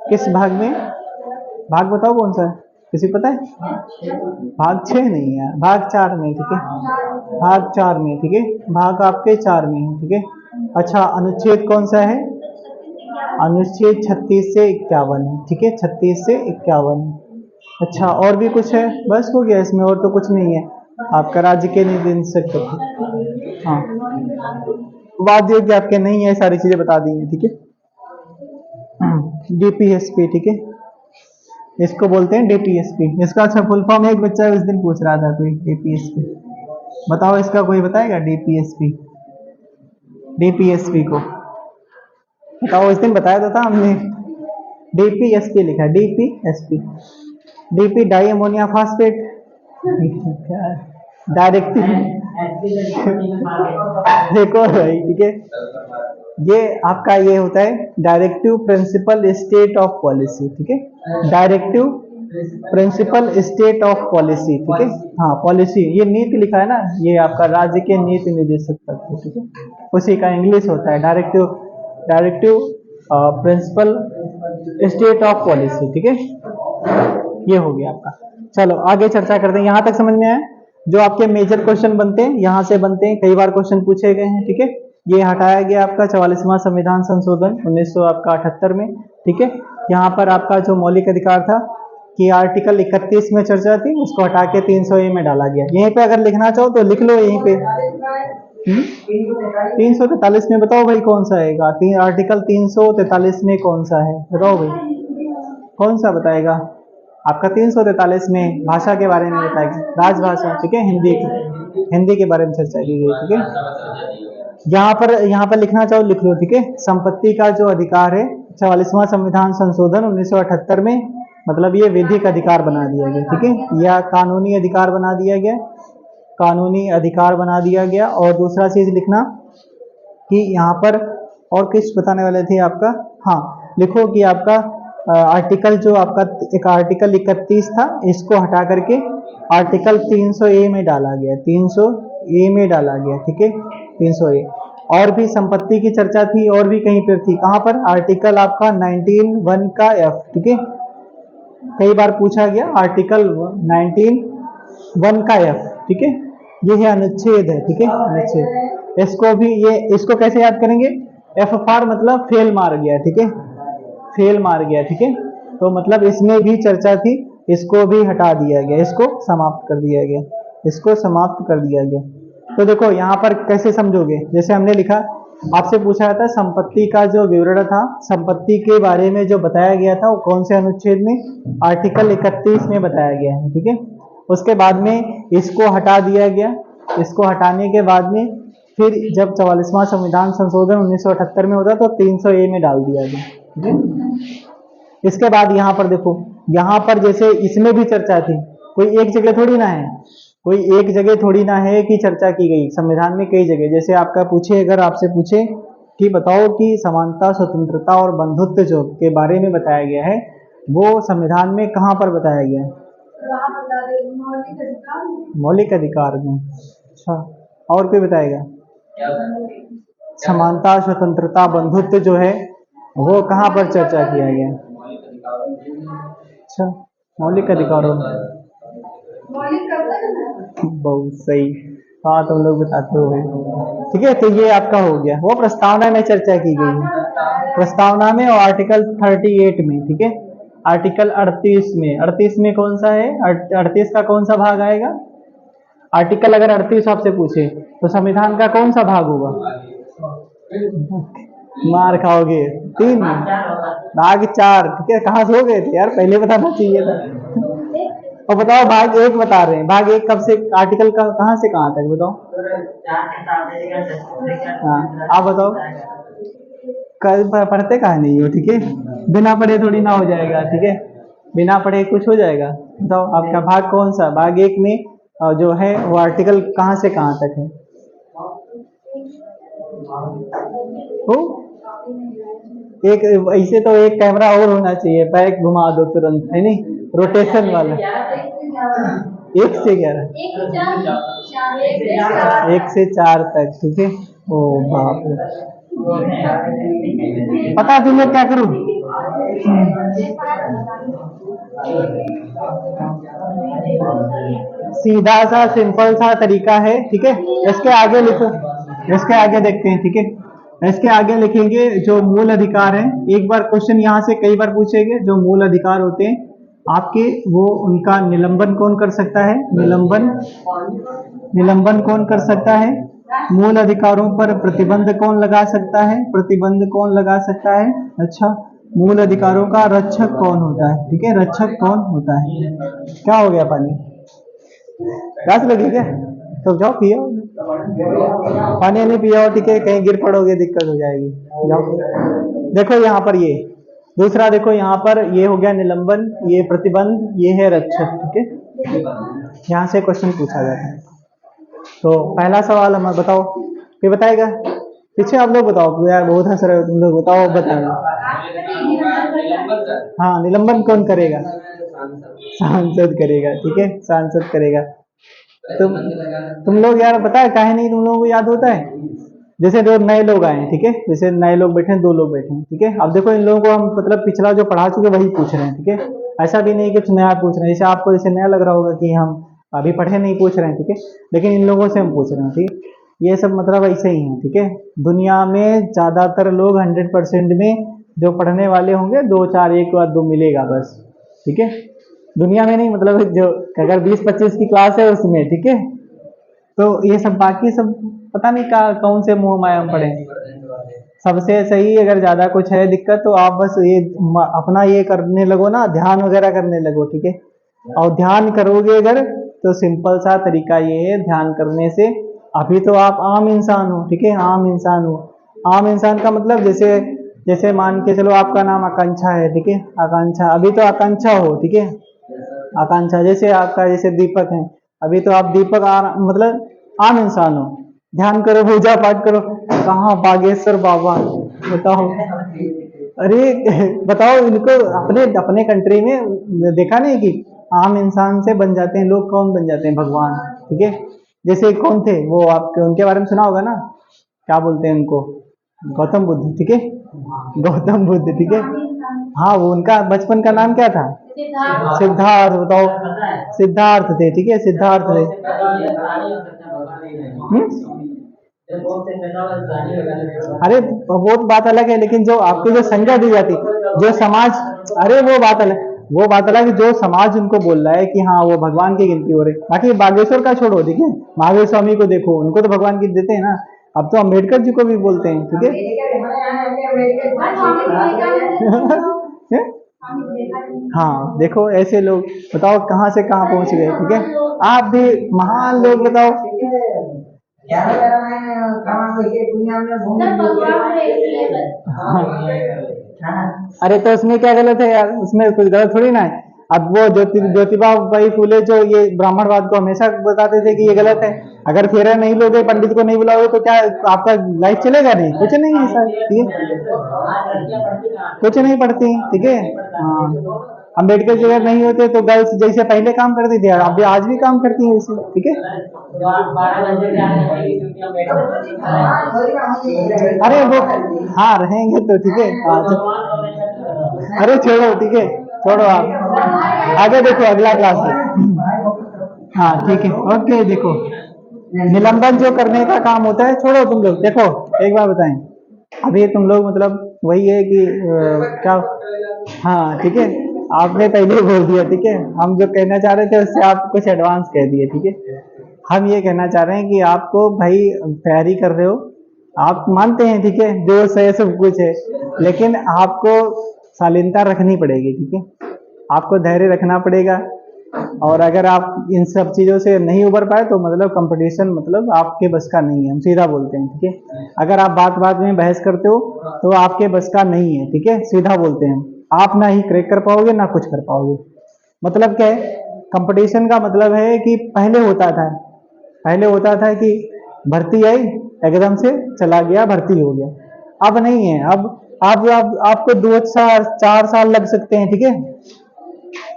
किस भाग में, भाग बताओ कौन सा है, किसी को पता है, भाग 6 नहीं है, भाग 4 में, ठीक है, भाग 4 में, ठीक है, भाग आपके 4 में है, ठीक है। अच्छा, अनुच्छेद कौन सा है, अनुच्छेद 36 से 51 है, ठीक है, 36 से 51 है। अच्छा, और भी कुछ है, बस हो गया इसमें, और तो कुछ नहीं है आपका राज्य के निर्देशक तत्व, हाँ वाद्य योग्य आपके नहीं है, सारी चीजें बता दी हैं, ठीक है। डीपीएसपी, ठीक है, इसको बोलते हैं डीपीएसपी, इसका अच्छा फुल फॉर्म एक बच्चा उस दिन पूछ रहा था कोई, डीपीएसपी बताओ इसका कोई बताएगा? डीपीएसपी, डीपीएसपी को बताओ, इस दिन बताया तो था हमने। डीपीएसपी लिखा है, DPSP, DP di ammonia phosphate, directive. देखो भाई, ठीक है, ये आपका ये होता है directive principle state of policy, ठीक है, directive principle state of policy, ठीक है। हाँ पॉलिसी, ये नीति लिखा है ना, ये आपका राज्य के नीति निर्देशक तत्व, ठीक है, उसी का इंग्लिश होता है directive, directive principle state of policy, ठीक है। ये हो गया आपका। चलो आगे चर्चा करते हैं, यहां तक समझ में आया? जो आपके मेजर क्वेश्चन बनते हैं यहां से बनते हैं, कई बार क्वेश्चन पूछे गए हैं, ठीक है। ये हटाया गया आपका 44वां संविधान संशोधन 1978 में, ठीक है। यहाँ पर आपका जो मौलिक अधिकार था कि आर्टिकल 31 में चर्चा थी, उसको हटा के 300A में डाला गया। यहीं पे अगर लिखना चाहो तो लिख लो यहीं पे। 343 में बताओ भाई कौन सा आएगा? आर्टिकल 343 में कौन सा है बताओ भाई, कौन सा बताएगा? आपका 343 में भाषा के बारे में बताएगा, राजभाषा, ठीक है, हिंदी, हिंदी के बारे में चर्चा की गई, ठीक है। यहाँ पर लिखना चाहो लिख लो, ठीक है। संपत्ति का जो अधिकार है 44वां संविधान संशोधन 1978 में, मतलब ये विधिक अधिकार बना दिया गया, ठीक है, या कानूनी अधिकार बना दिया गया, कानूनी अधिकार बना दिया गया। और दूसरा चीज लिखना कि यहाँ पर और किस बताने वाले थे आपका, हाँ लिखो कि आपका आर्टिकल जो आपका एक आर्टिकल 31 था, इसको हटा करके आर्टिकल 300A में डाला गया, 300A में डाला गया, ठीक है, 300A। और भी संपत्ति की चर्चा थी और भी कहीं पर थी, कहाँ पर? आर्टिकल आपका 19(1) का F, ठीक है, कई बार पूछा गया आर्टिकल 19(1) का F, ठीक है, ये है अनुच्छेद है, ठीक है, अनुच्छेद। इसको भी ये, इसको कैसे याद करेंगे? F फॉर मतलब फेल मार गया, ठीक है, फेल मार गया, ठीक है। तो मतलब इसमें भी चर्चा थी, इसको भी हटा दिया गया, इसको समाप्त कर दिया गया, इसको समाप्त कर दिया गया। तो देखो यहाँ पर कैसे समझोगे, जैसे हमने लिखा, आपसे पूछा था संपत्ति का जो विवरण था, संपत्ति के बारे में जो बताया गया था वो कौन से अनुच्छेद में? आर्टिकल 31 में बताया गया है, ठीक है। उसके बाद में इसको हटा दिया गया, इसको हटाने के बाद में फिर जब 44वां संविधान संशोधन 1978 में होता तो 300A में डाल दिया गया, ठीक है। इसके बाद यहाँ पर देखो, यहाँ पर जैसे इसमें भी चर्चा थी, कोई एक जगह थोड़ी ना है, कोई एक जगह थोड़ी ना है कि चर्चा की गई, संविधान में कई जगह, जैसे आपका पूछे, अगर आपसे पूछे कि बताओ कि समानता, स्वतंत्रता और बंधुत्व जो के बारे में बताया गया है, वो संविधान में कहाँ पर बताया गया है? मौलिक अधिकार में। अच्छा, और कोई बताएगा? समानता, स्वतंत्रता, बंधुत्व जो है वो कहाँ पर चर्चा किया गया? अच्छा, मौलिक अधिकारों में। बहुत सही, हाँ तुम लोग बताते हो भाई, ठीक है। तो ये आपका हो गया, वो प्रस्तावना में चर्चा की गई है, प्रस्तावना में और आर्टिकल 38 में, ठीक है। आर्टिकल 38 में, 38 में कौन सा है? 38 का कौन सा भाग आएगा? आर्टिकल अगर 38 आपसे पूछे तो संविधान का कौन सा भाग होगा? मार खाओगे, 3 भाग 4, ठीक है। कहाँ से हो गए थे यार, पहले बताना चाहिए था। और बताओ भाग 1 बता रहे हैं, भाग 1 कब से, आर्टिकल का कहाँ से कहाँ तक बताओ? हाँ आप बताओ, कल पढ़ते कहाँ नहीं हो, ठीक है, बिना पढ़े थोड़ी ना हो जाएगा, ठीक है, बिना पढ़े कुछ हो जाएगा? बताओ आपका भाग कौन सा? भाग 1 में जो है वो आर्टिकल कहाँ से कहाँ तक है? तो एक ऐसे तो एक कैमरा और होना चाहिए, बैक घुमा दो तुरंत, है नहीं, रोटेशन वाला। 1 से 11, 1 से 4 तक, ठीक है। ओ बाप रे, पता तुम्हें क्या करूं? सीधा सा सिंपल सा तरीका है, ठीक है। इसके आगे लिखो, इसके आगे देखते हैं, ठीक है। इसके आगे लिखेंगे जो मूल अधिकार है, एक बार क्वेश्चन यहाँ से कई बार पूछेंगे, जो मूल अधिकार होते हैं आपके, वो उनका निलंबन कौन कर सकता है? निलंबन, निलंबन कौन कर सकता है? मूल अधिकारों पर प्रतिबंध कौन लगा सकता है? प्रतिबंध कौन लगा सकता है? अच्छा, मूल अधिकारों का रक्षक कौन होता है? ठीक है, रक्षक कौन होता है? क्या हो गया पानी, प्यास लगी क्या? तो जाओ पियो, पानी नहीं पिया हो ठीक है, कहीं गिर पड़ोगे दिक्कत हो जाएगी, जाओ। देखो यहाँ पर ये दूसरा, देखो यहाँ पर ये हो गया निलंबन, ये प्रतिबंध, ये है रक्षक, ठीक है। यहाँ से क्वेश्चन पूछा जाता है। तो पहला सवाल हमें बताओ, ये बताएगा, पीछे आप लोग बताओ यार, बहुत हंस रहे हो तुम लोग, बताओ बताओ। हाँ, निलंबन कौन करेगा? सांसद करेगा, ठीक है, सांसद करेगा। तुम लोग यार पता है काहे नहीं तुम लोगों को याद होता है? जैसे दो नए लोग आए हैं, ठीक है, जैसे नए लोग बैठे हैं, 2 लोग बैठे हैं, ठीक है। अब देखो इन लोगों को हम मतलब पिछला जो पढ़ा चुके वही पूछ रहे हैं, ठीक है। ऐसा भी नहीं कि कुछ नया पूछ रहे हैं, जैसे आपको जैसे नया लग रहा होगा कि हम अभी पढ़े नहीं पूछ रहे हैं, ठीक है, लेकिन इन लोगों से हम पूछ रहे हैं, ठीक है। ये सब मतलब ऐसे ही है, ठीक है। दुनिया में ज्यादातर लोग 100% में जो पढ़ने वाले होंगे 2-4 एक बार 2 मिलेगा बस, ठीक है। दुनिया में नहीं, मतलब जो अगर 20-25 की क्लास है उसमें, ठीक है। तो ये सब बाकी सब पता नहीं कौन से मुंह माया में पड़े हैं। सबसे सही, अगर ज्यादा कुछ है दिक्कत तो आप बस ये अपना ये करने लगो ना, ध्यान वगैरह करने लगो, ठीक है। और ध्यान करोगे अगर तो सिंपल सा तरीका ये है ध्यान करने से। अभी तो आप आम इंसान हो, ठीक है, आम इंसान हो। आम इंसान का मतलब जैसे जैसे मान के चलो आपका नाम आकांक्षा है, ठीक है, आकांक्षा, अभी तो आकांक्षा हो, ठीक है, आकांक्षा। जैसे आपका जैसे दीपक है, अभी तो आप दीपक मतलब आम इंसान हो। ध्यान करो, पूजा पाठ करो, कहाँ बागेश्वर बाबा, बताओ। अरे बताओ, इनको अपने अपने कंट्री में देखा नहीं कि आम इंसान से बन जाते हैं लोग, कौन बन जाते हैं? भगवान, ठीक है। जैसे कौन थे वो, आपके उनके बारे में सुना होगा ना, क्या बोलते हैं उनको? गौतम बुद्ध, ठीक है, गौतम बुद्ध, ठीक है। हाँ, वो उनका बचपन का नाम क्या था? सिद्धार्थ, बताओ, सिद्धार्थ थे, ठीक है, सिद्धार्थ थे। अरे वो बात अलग है, लेकिन जो आपको जो संज्ञा दी जाती, जो समाज, अरे वो बात अलग, वो बात अलग है, जो समाज उनको बोल रहा है कि हाँ वो भगवान की गिनती हो रही। बाकी बागेश्वर का छोड़ो, ठीक है, महावीर स्वामी को देखो, उनको तो भगवान की देते हैं ना। अब तो अम्बेडकर जी को भी बोलते हैं, ठीक है। हाँ देखो, ऐसे लोग बताओ कहाँ से कहाँ पहुंच गए, ठीक है। आप भी महान लोग, बताओ। अरे तो उसमें क्या गलत है यार, उसमें कुछ गलत थोड़ी ना है। अब वो ज्योतिबा भाई फूले जो ये ब्राह्मणवाद को हमेशा बताते थे कि ये गलत है। अगर फेरा नहीं लोगे, पंडित को नहीं बुलाओगे तो क्या आपका लाइफ चलेगा? नहीं, कुछ नहीं है ऐसा, ठीक है, कुछ नहीं पढ़ती, ठीक है। हाँ, अम्बेडकर जी अगर नहीं होते तो गर्ल्स जैसे पहले काम करती थी, अभी आज भी काम करती है वैसे, ठीक है। अरे वो, हाँ रहेंगे तो ठीक है, अरे छोड़ो, ठीक है, छोड़ो आप आगे देखो, अगला क्लास है। हाँ ठीक है, ओके। देखो निलंबन जो करने का काम होता है, छोड़ो तुम लोग। देखो एक बार बताएं, अभी तुम लोग मतलब वही है कि क्या, हाँ ठीक है, आपने पहले ही बोल दिया, ठीक है। हम जो कहना चाह रहे थे उससे आप कुछ एडवांस कह दिए, ठीक है। हम ये कहना चाह रहे हैं कि आपको भाई तैयारी कर रहे हो, आप मानते हैं, ठीक है, जो सही सब कुछ है, लेकिन आपको शालीनता रखनी पड़ेगी, ठीक है। आपको धैर्य रखना पड़ेगा। और अगर आप इन सब चीजों से नहीं उबर पाए तो मतलब कंपटीशन मतलब आपके बस का नहीं है, हम सीधा बोलते हैं, ठीक है। अगर आप बात बात में बहस करते हो तो आपके बस का नहीं है, ठीक है, सीधा बोलते हैं। आप ना ही क्रैक कर पाओगे ना कुछ कर पाओगे। मतलब क्या है कंपटीशन का? मतलब है कि पहले होता था कि भर्ती आई, एकदम से चला गया, भर्ती हो गया। अब नहीं है, अब आपको 2 4 साल लग सकते हैं, ठीक है।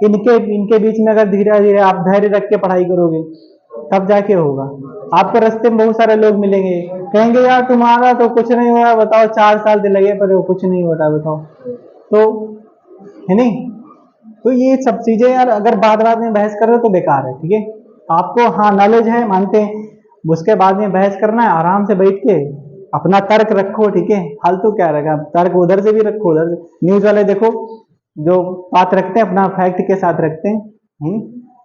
इनके इनके बीच में अगर धीरे धीरे आप धैर्य रख के पढ़ाई करोगे तब जाके होगा। आपको रास्ते में बहुत सारे लोग मिलेंगे, कहेंगे यार तुम्हारा तो कुछ नहीं हुआ, बताओ 4 साल से लगे पर कुछ नहीं होता, बताओ, तो है नहीं। तो ये सब चीजें यार अगर बाद बाद में बहस कर रहे हो तो बेकार है, ठीक है। आपको हाँ नॉलेज है, मानते हैं, उसके बाद में बहस करना है, आराम से बैठ के अपना तर्क रखो, ठीक है। फालतू क्या रखा तर्क, उधर से भी रखो, उधर से। न्यूज वाले देखो जो बात रखते हैं अपना फैक्ट के साथ रखते हैं, है?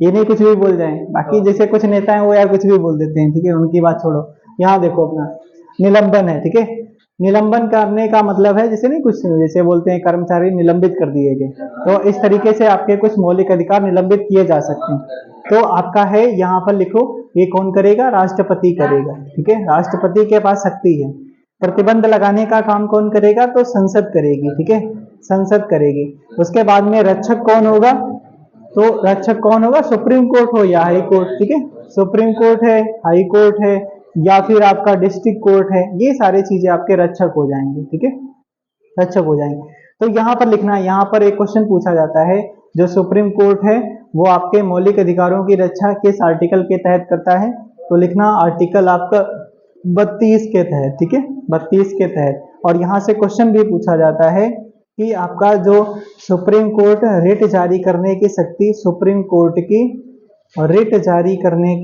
ये नहीं कुछ भी बोल जाए। बाकी जैसे कुछ नेता हैं वो यार कुछ भी बोल देते हैं, ठीक है, उनकी बात छोड़ो। यहाँ देखो अपना निलंबन है, ठीक है। निलंबन करने का मतलब है जैसे नहीं, कुछ जैसे बोलते हैं कर्मचारी निलंबित कर दिए गए, तो इस तरीके से आपके कुछ मौलिक अधिकार निलंबित किए जा सकते हैं। तो आपका है यहाँ पर लिखो, ये कौन करेगा? राष्ट्रपति करेगा। ठीक है, राष्ट्रपति के पास शक्ति है। प्रतिबंध लगाने का काम कौन करेगा? तो संसद करेगी। ठीक है, संसद करेगी। उसके बाद में रक्षक कौन होगा? तो रक्षक कौन होगा? सुप्रीम कोर्ट हो या हाई कोर्ट। ठीक है, सुप्रीम कोर्ट है, हाई कोर्ट है, या फिर आपका डिस्ट्रिक्ट कोर्ट है, ये सारी चीजें आपके रक्षक हो जाएंगे। ठीक है, रक्षक हो जाएंगे। तो यहाँ पर लिखना है, यहाँ पर एक क्वेश्चन पूछा जाता है, जो सुप्रीम कोर्ट है वो आपके मौलिक अधिकारों की रक्षा किस आर्टिकल के तहत करता है? तो लिखना आर्टिकल आपका 32 के तहत। ठीक है, 32 के तहत। और यहाँ से क्वेश्चन भी पूछा जाता है कि आपका जो सुप्रीम कोर्ट रिट जारी करने की शक्ति, सुप्रीम कोर्ट की रिट जारी करने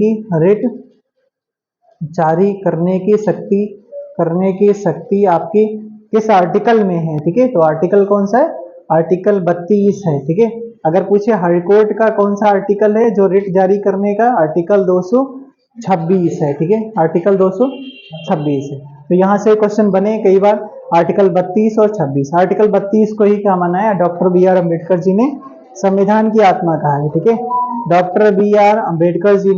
की शक्ति आपकी किस आर्टिकल में है? ठीक है, तो आर्टिकल कौन सा है? आर्टिकल 32 है। ठीक है, अगर पूछे हाई कोर्ट का कौन सा आर्टिकल है जो रिट जारी करने का? आर्टिकल 226 है। ठीक है, आर्टिकल 226 है। तो यहाँ से क्वेश्चन बने कई बार, आर्टिकल 32 और 26। आर्टिकल 32 को ही क्या माना है? Doctor B are Ambedkar ji ने संविधान की आत्मा कहा है। ठीक है, doctor B are Ambedkar ji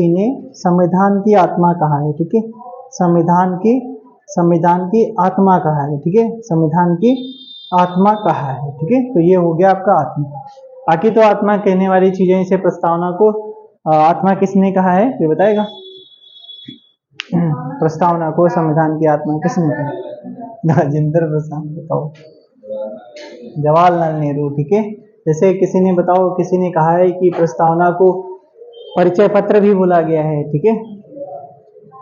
ने संविधान की आत्मा कहा है। ठीक है, संविधान की आत्मा कहा है। ठीक है, संविधान की आत्मा कहा है। ठीक है, तो ये हो गया आपका आत्मा। बाकी तो आत्मा कहने वाली चीजें, इसे प्रस्तावना को आत्मा किसने कहा है ये बताएगा? प्रस्तावना को संविधान की आत्मा किसने कहा? राजेंद्र प्रसाद। बताओ, जवाहरलाल नेहरू। ठीक है, जैसे किसी ने बताओ, किसी ने कहा है कि प्रस्तावना को परिचय पत्र भी बोला गया है। ठीक है,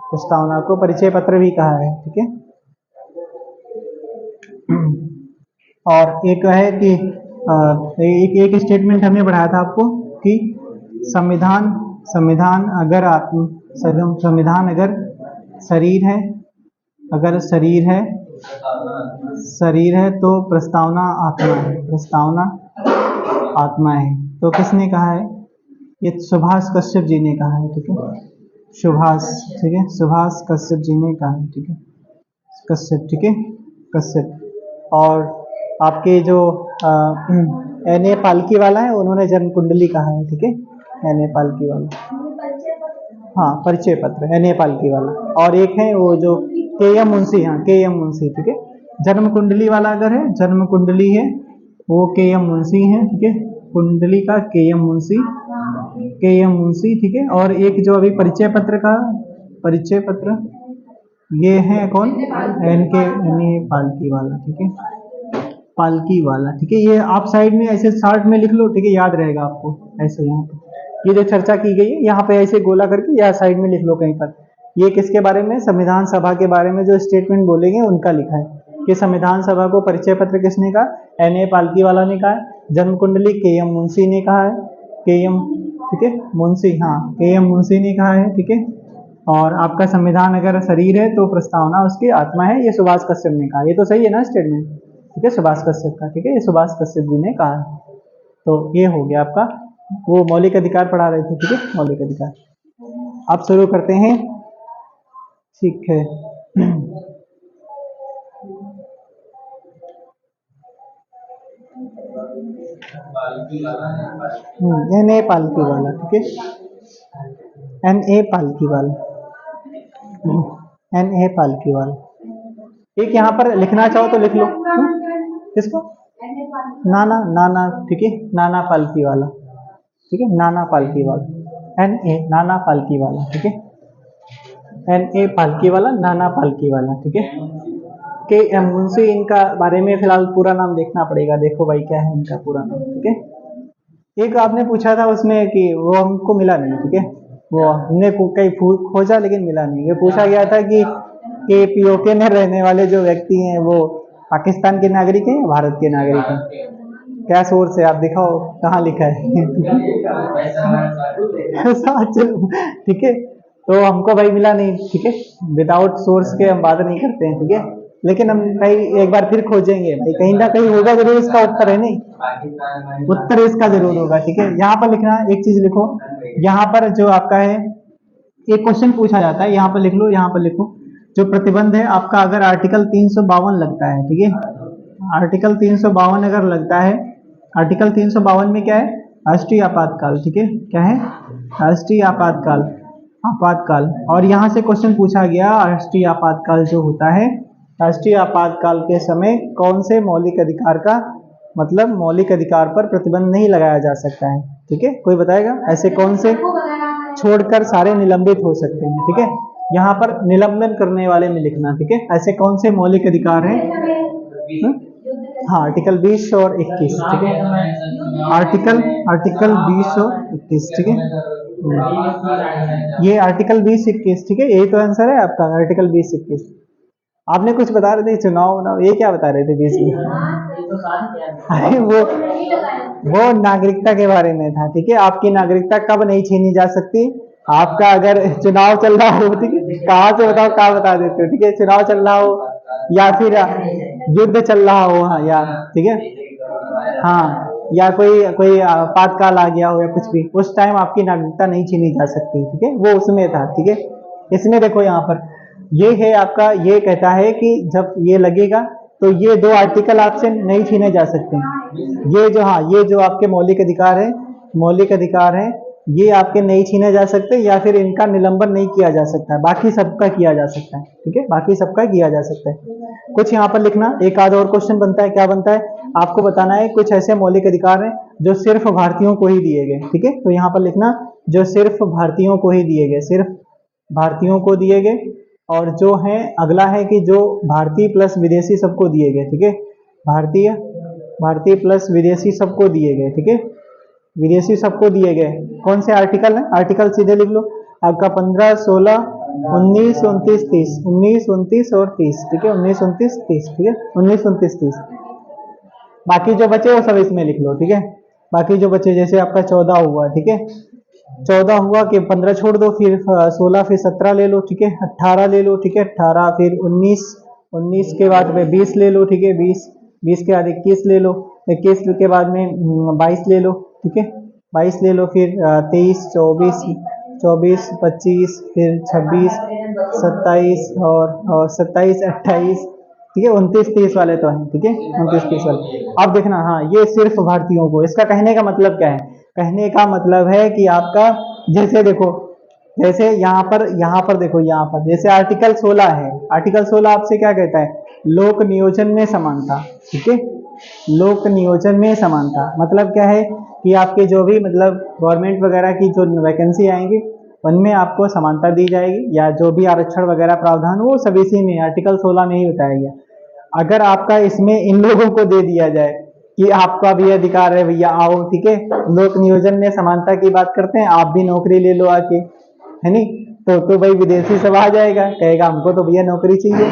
प्रस्तावना को परिचय पत्र भी कहा है। ठीक है, और एक है कि एक स्टेटमेंट हमने पढ़ाया था आपको कि संविधान अगर शरीर है तो प्रस्तावना आत्मा है। तो किसने कहा है? ये सुभाष कश्यप जी ने कहा है। ठीक है, सुभाष कश्यप जी ने कहा है। ठीक है, कश्यप। ठीक है, कश्यप। और आपके जो एन.ए. पालकी वाला है, उन्होंने जन्म कुंडली कहा है। ठीक है, एन.ए. पालकी वाला, हाँ, परिचय पत्र एन.ए. पालकी वाला। और एक है वो जो के.एम. मुंशी, हाँ, के.एम. मुंशी। ठीक है, जन्म कुंडली वाला अगर है, जन्म कुंडली है वो के.एम. मुंशी है। ठीक है, कुंडली का के.एम. मुंशी। ठीक है, और एक जो अभी परिचय पत्र ये है कौन? एन.ए. पालकी वाला। ठीक है, पालकी वाला। ठीक है, ये आप साइड में ऐसे शार्ट में लिख लो। ठीक है, याद रहेगा आपको। ऐसे यहाँ पे ये जो चर्चा की गई है, यहाँ पे ऐसे गोला करके या साइड में लिख लो कहीं पर। ये किसके बारे में? संविधान सभा के बारे में जो स्टेटमेंट बोलेंगे उनका लिखा है कि संविधान सभा को परिचय पत्र किसने कहा? एन.ए. पालकी वाला ने कहा है। जन्म कुंडली के.एम. मुंशी ने कहा है। के.एम. ठीक है, मुंशी, हाँ, के.एम. मुंशी ने कहा है। ठीक है, और आपका संविधान अगर शरीर है तो प्रस्तावना उसकी आत्मा है, ये सुभाष कश्यप ने कहा। ये तो सही है ना स्टेटमेंट? ठीक है, सुभाष कश्यप का। ठीक है, ये सुभाष कश्यप जी ने कहा। तो ये हो गया आपका, वो मौलिक अधिकार पढ़ा रहे थे। ठीक है, मौलिक अधिकार। आप शुरू करते हैं। ठीक है, एन.ए. पालकी वाला। ठीक है, एन.ए. पालकी वाला। एक यहाँ पर लिखना चाहो तो लिख लो। किसको? नाना। ठीक है, नाना पालकी वाला। ठीक है, नाना पालकी वाला, एन.ए. नाना पालकी वाला। ठीक है, एन.ए. पालकी वाला, नाना पालकी वाला। ठीक है, के.एम. मुंशी, इनका बारे में फिलहाल पूरा नाम देखना पड़ेगा। देखो भाई क्या है इनका पूरा नाम। ठीक है, एक आपने पूछा था उसमें कि वो हमको मिला नहीं। ठीक है, वो हमने कई खोजा लेकिन मिला नहीं। ये पूछा गया था कि पीओके में रहने वाले जो व्यक्ति हैं वो पाकिस्तान के नागरिक हैं या भारत के नागरिक हैं? क्या सोर्स है? आप दिखाओ कहाँ लिखा है। ठीक है, तो हमको भाई मिला नहीं। ठीक है, विदाउट सोर्स के हम बात नहीं करते हैं। ठीक है, लेकिन हम कहीं एक बार फिर खोजेंगे भाई, कहीं ना कहीं होगा जरूर इसका उत्तर, है नहीं? उत्तर इसका जरूर होगा। ठीक है, यहाँ पर लिखना, एक चीज लिखो, यहाँ पर जो आपका है एक क्वेश्चन पूछा जाता है, यहाँ पर लिख लो, यहाँ पर लिखो, जो प्रतिबंध है आपका, अगर आर्टिकल 352 लगता है, ठीक है, आर्टिकल 352 अगर लगता है, आर्टिकल 352 में क्या है, राष्ट्रीय आपातकाल, ठीक है, क्या है, राष्ट्रीय आपातकाल, आपातकाल। और यहाँ से क्वेश्चन पूछा गया, राष्ट्रीय आपातकाल जो होता है, राष्ट्रीय आपातकाल के समय कौन से मौलिक अधिकार का, मतलब मौलिक अधिकार पर प्रतिबंध नहीं लगाया जा सकता है, ठीक है, कोई बताएगा ऐसे कौन से, छोड़कर सारे निलंबित हो सकते हैं, ठीक है, यहाँ पर निलंबन करने वाले में लिखना, ठीक है, ऐसे कौन से मौलिक अधिकार हैं, हाँ, आर्टिकल 20 और 21, ठीक है, आर्टिकल आर्टिकल 20 और 21, ठीक है, ये आर्टिकल 20-21, ठीक है, यही तो आंसर है आपका, आर्टिकल 20-21। आपने कुछ बता रहे थे चुनाव, ये क्या बता रहे थे बीच में? अरे वो नागरिकता के बारे में था, ठीक है, आपकी नागरिकता कब नहीं छीनी जा सकती, आपका अगर चुनाव चल रहा हो, ठीक है, कहाँ से बताओ, कहाँ बता देते हो, ठीक है, चुनाव चल रहा हो या फिर युद्ध चल रहा हो, हाँ, या ठीक है, हाँ, या कोई कोई आपातकाल आ गया हो या कुछ भी, उस टाइम आपकी नागरिकता नहीं छीनी जा सकती, ठीक है, वो उसमें था, ठीक है। इसमें देखो यहाँ पर ये है आपका, ये कहता है कि जब ये लगेगा तो ये दो आर्टिकल आपसे नहीं छीने जा सकते, ये जो, हाँ, ये जो आपके मौलिक अधिकार है, मौलिक अधिकार है, ये आपके नहीं छीने जा सकते, या फिर इनका निलंबन नहीं किया जा सकता है, बाकी सबका किया जा सकता है, ठीक है, बाकी सबका किया जा सकता है। कुछ यहाँ पर लिखना, एक आध और क्वेश्चन बनता है, क्या बनता है, आपको बताना है कुछ ऐसे मौलिक अधिकार हैं जो सिर्फ भारतीयों को ही दिए गए, ठीक है, तो यहाँ पर लिखना जो सिर्फ भारतीयों को ही दिए गए, सिर्फ भारतीयों को दिए गए, और जो है अगला है कि जो भारतीय प्लस विदेशी सबको दिए गए, ठीक है, भारतीय भारतीय प्लस विदेशी सबको दिए गए, ठीक है, विदेशी सबको दिए गए, कौन से आर्टिकल है, आर्टिकल सीधे लिख लो आपका 15, 16, 19, 29, 30, 19, 29 और 30, ठीक है, 19, 29, 30, ठीक है, 19, 29, 30, बाकी जो बचे वो सब इसमें लिख लो, ठीक है, बाकी जो बचे जैसे आपका 14 हुआ, ठीक है, 14 हुआ कि 15 छोड़ दो, फिर 16, फिर 17 ले लो, ठीक है, 18 ले लो, ठीक है, 18, फिर 19, 19 के बाद में 20 ले लो, ठीक है, 20, 20 के बाद 21 ले लो, 21 के बाद में 22 ले लो, ठीक है, 22 ले लो, फिर 23, 24, 24, 25, फिर 26, 27 और 27, 28, ठीक है, 29, 30 वाले तो हैं, ठीक है, 29, 30 वाले। अब देखना, हाँ, ये सिर्फ भारतीयों को, इसका कहने का मतलब क्या है, कहने का मतलब है कि आपका, जैसे देखो, जैसे यहाँ पर देखो, यहाँ पर जैसे आर्टिकल 16 है, आर्टिकल 16 आपसे क्या कहता है, लोक नियोजन में समानता, ठीक है, लोक नियोजन में समानता मतलब क्या है कि आपके जो भी मतलब गवर्नमेंट वगैरह की जो वैकेंसी आएंगी उनमें आपको समानता दी जाएगी, या जो भी आरक्षण वगैरह प्रावधान वो सब इसी में आर्टिकल 16 में ही बताया गया। अगर आपका इसमें इन लोगों को दे दिया जाए कि आपका भी अधिकार है भैया, आओ, ठीक है, लोक नियोजन में समानता की बात करते हैं, आप भी नौकरी ले लो आके, है नहीं, तो भाई विदेशी सब आ जाएगा, कहेगा हमको तो भैया नौकरी चाहिए,